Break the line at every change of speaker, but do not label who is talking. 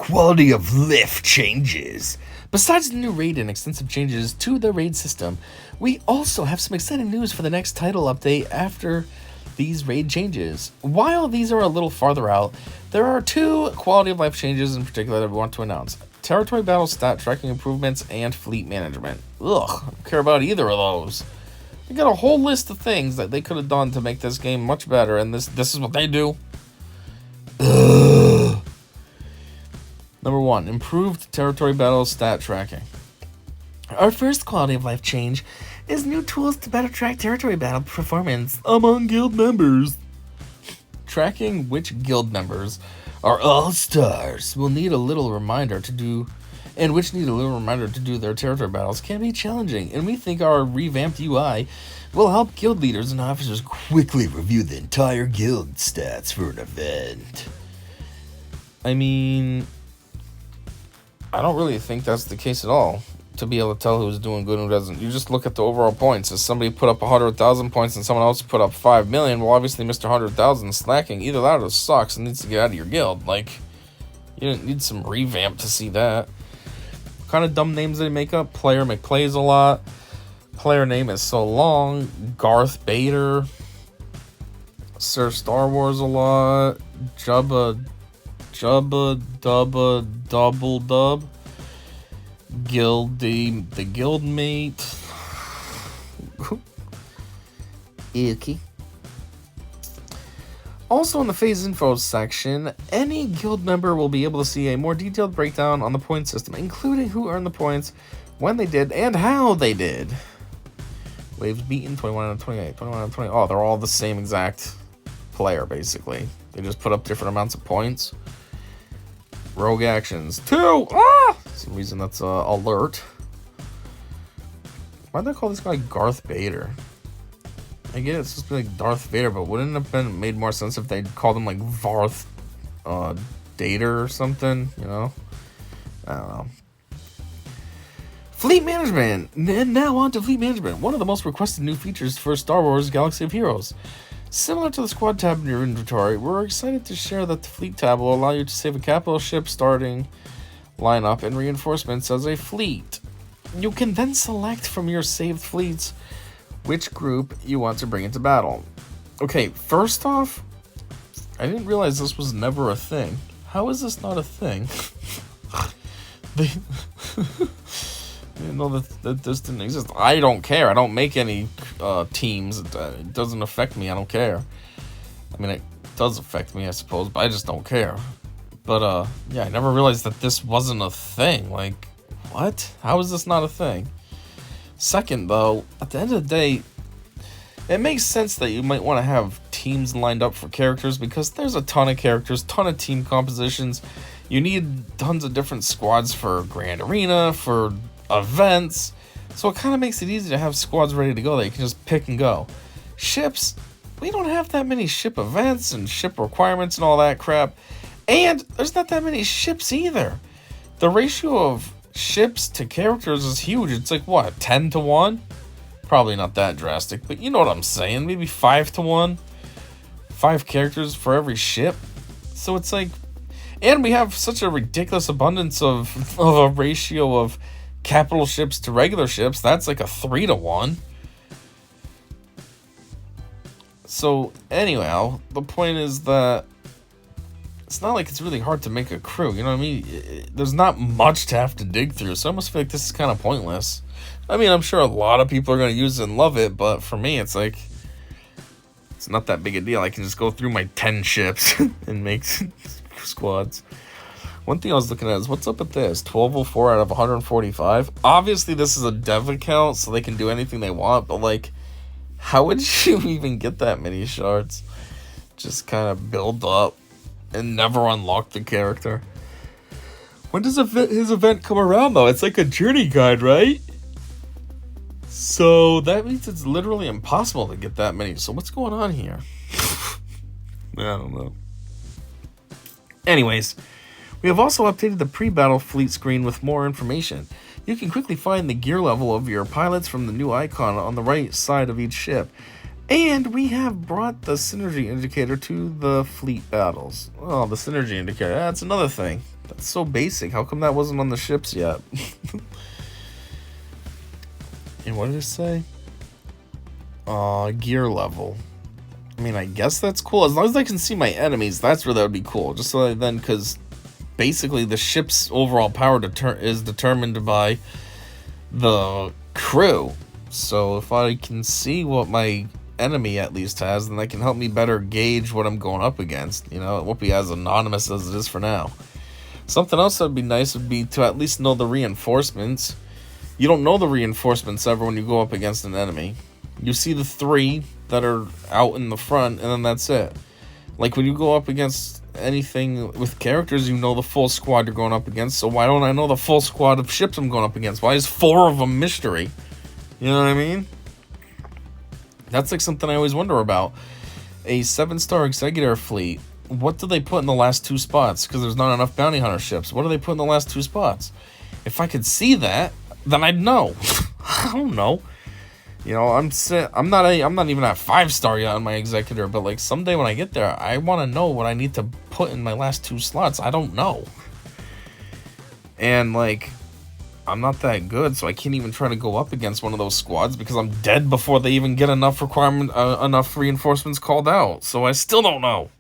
quality of life changes. Besides the new raid and extensive changes to the raid system, we also have some exciting news for the next title update after these raid changes. While these are a little farther out, there are two quality of life changes in particular that we want to announce. Territory battle stat tracking improvements and fleet management. Ugh, I don't care about either of those. They got a whole list of things that they could have done to make this game much better, and this is what they do. Ugh. Number 1, improved territory battle stat tracking. Our first quality of life change is new tools to better track territory battle performance among guild members. Tracking which guild members are all-stars will need a little reminder to do, and which need a little reminder to do their territory battles can be challenging, and we think our revamped UI will help guild leaders and officers quickly review the entire guild stats for an event. I mean, I don't really think that's the case at all, to be able to tell who's doing good and who doesn't. You just look at the overall points. If somebody put up 100,000 points and someone else put up 5 million, well, obviously Mr. 100,000 is slacking. Either that or sucks and needs to get out of your guild. Like, you didn't need some revamp to see that. What kind of dumb names they make up? Player McPlays a lot. Player name is so long. Garth Bader. Sir Star Wars a lot. Jubba Dubba Double Dub. Guildy the Guildmate. Icky. Also in the phase info section, any guild member will be able to see a more detailed breakdown on the point system, including who earned the points, when they did, and how they did. Waves beaten, 21 out of 28, 21 out of 20. Oh, they're all the same exact player, basically. They just put up different amounts of points. Rogue actions 2. Ah! For some reason that's alert. Why'd they call this guy Garth Vader? I get it's just like Darth Vader, but wouldn't it have been made more sense if they called him like Varth Dater or something? You know? I don't know. Fleet management. And now on to fleet management. One of the most requested new features for Star Wars Galaxy of Heroes. Similar to the squad tab in your inventory, we're excited to share that the fleet tab will allow you to save a capital ship starting lineup and reinforcements as a fleet. You can then select from your saved fleets which group you want to bring into battle. Okay, first off, I didn't realize this was never a thing. How is this not a thing? I didn't know that this didn't exist. I don't care. I don't make any teams. It doesn't affect me. I don't care. I mean, it does affect me, I suppose, but I just don't care. But, yeah, I never realized that this wasn't a thing. Like, what? How is this not a thing? Second, though, at the end of the day, it makes sense that you might want to have teams lined up for characters because there's a ton of characters, ton of team compositions. You need tons of different squads for Grand Arena, for events, so it kind of makes it easy to have squads ready to go that you can just pick and go. Ships, we don't have that many ship events and ship requirements and all that crap, and there's not that many ships either. The ratio of ships to characters is huge. It's like, what, 10 to 1? Probably not that drastic, but you know what I'm saying. Maybe 5 to 1. 5 characters for every ship. So it's like, and we have such a ridiculous abundance of a ratio of capital ships to regular ships. That's like a 3 to 1. So anyhow, the point is that it's not like it's really hard to make a crew, you know what I mean? There's not much to have to dig through, so I almost feel like this is kind of pointless. I mean, I'm sure a lot of people are going to use it and love it, but for me, it's like, it's not that big a deal. I can just go through my 10 ships and make squads. One thing I was looking at is, what's up with this? 1204 out of 145? Obviously, this is a dev account, so they can do anything they want, but like, how would you even get that many shards? Just kind of build up and never unlock the character. When does his event come around, though? It's like a journey guide, right? So that means it's literally impossible to get that many. So what's going on here? I don't know. Anyways, we have also updated the pre-battle fleet screen with more information. You can quickly find the gear level of your pilots from the new icon on the right side of each ship. And we have brought the synergy indicator to the fleet battles. Oh, the synergy indicator. That's another thing. That's so basic. How come that wasn't on the ships yet? And what did it say? Gear level. I mean, I guess that's cool. As long as I can see my enemies, that's where that would be cool. Just so that then, because basically the ship's overall power is determined by the crew. So if I can see what my enemy at least has, then that can help me better gauge what I'm going up against. You know, it won't be as anonymous as it is for now. Something else that would be nice would be to at least know the reinforcements. You don't know the reinforcements ever when you go up against an enemy. You see the 3 that are out in the front, and then that's it. Like when you go up against anything with characters, you know the full squad you're going up against. So why don't I know the full squad of ships I'm going up against? Why is 4 of them mystery? You know what I mean? That's like something I always wonder about. A 7-star Executor fleet, what do they put in the last 2 spots? Because there's not enough bounty hunter ships. What do they put in the last 2 spots? If I could see that, then I'd know. I don't know. You know, I'm not even at 5-star yet on my Executor, but like someday when I get there, I want to know what I need to put in my last 2 slots. I don't know. And like, I'm not that good, so I can't even try to go up against one of those squads because I'm dead before they even get enough reinforcements called out. So I still don't know.